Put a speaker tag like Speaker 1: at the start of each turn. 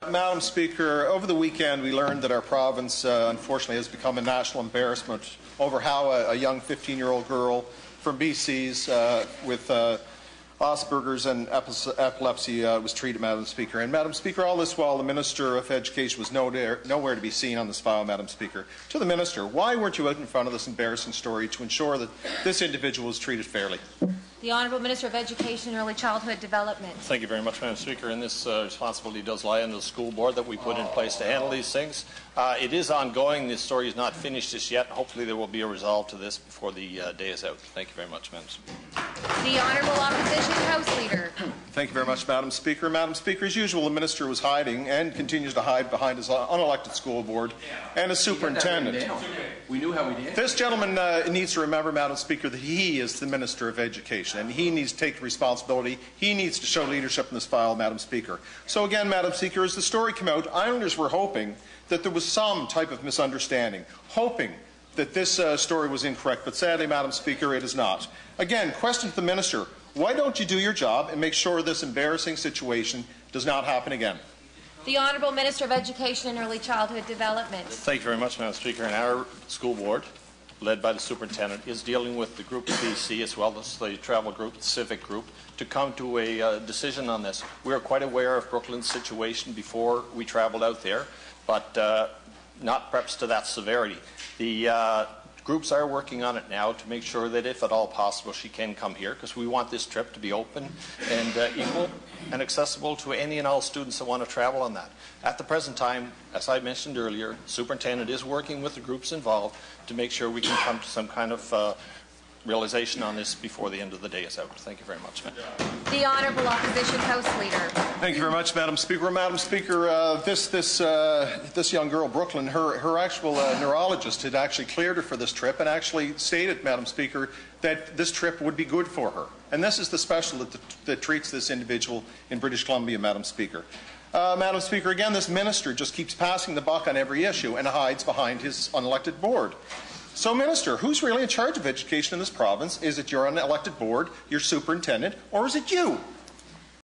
Speaker 1: Madam Speaker, over the weekend we learned that our province unfortunately has become a national embarrassment over how a young 15-year-old girl from BC's with Asperger's and epilepsy was treated, Madam Speaker. And Madam Speaker, all this while the Minister of Education was nowhere to be seen on this file, Madam Speaker. To the Minister, why weren't you out in front of this embarrassing story to ensure that this individual was treated fairly?
Speaker 2: The Honourable Minister of Education and Early Childhood Development.
Speaker 3: Thank you very much, Madam Speaker. And this responsibility does lie on the school board that we put in place to handle these things. It is ongoing. This story is not finished just yet. Hopefully there will be a resolve to this before the day is out. Thank you very much, Madam Speaker.
Speaker 2: The Honourable Opposition House Leader.
Speaker 1: Thank you very much, Madam Speaker. Madam Speaker, as usual, the Minister was hiding and continues to hide behind his unelected school board and his superintendent.
Speaker 4: We knew how we did.
Speaker 1: This gentleman needs to remember, Madam Speaker, that he is the Minister of Education and he needs to take responsibility. He needs to show leadership in this file, Madam Speaker. So again, Madam Speaker, as the story came out, Islanders were hoping that there was some type of misunderstanding, hoping that this story was incorrect, but sadly, Madam Speaker, it is not. Again, question to the Minister, why don't you do your job and make sure this embarrassing situation does not happen again?
Speaker 2: The Honourable Minister of Education and Early Childhood Development.
Speaker 3: Thank you very much, Madam Speaker. And our school board, led by the superintendent, is dealing with the group of BC as well as the travel group, the civic group, to come to a decision on this. We are quite aware of Brooklyn's situation before we traveled out there, but not perhaps to that severity. The groups are working on it now to make sure that if at all possible she can come here, because we want this trip to be open and equal and accessible to any and all students that want to travel on that. At the present time, as I mentioned earlier, the superintendent is working with the groups involved to make sure we can come to some kind of realization on this before the end of the day is out. Thank you very much, ma'am.
Speaker 2: The Honourable Opposition House Leader.
Speaker 1: Thank you very much, Madam Speaker. Madam Speaker, this young girl, Brooklyn, her actual neurologist had actually cleared her for this trip and actually stated, Madam Speaker, that this trip would be good for her. And this is the specialist that treats this individual in British Columbia, Madam Speaker. Madam Speaker, again, this minister just keeps passing the buck on every issue and hides behind his unelected board. So, Minister, who's really in charge of education in this province? Is it your unelected board, your superintendent, or is it you?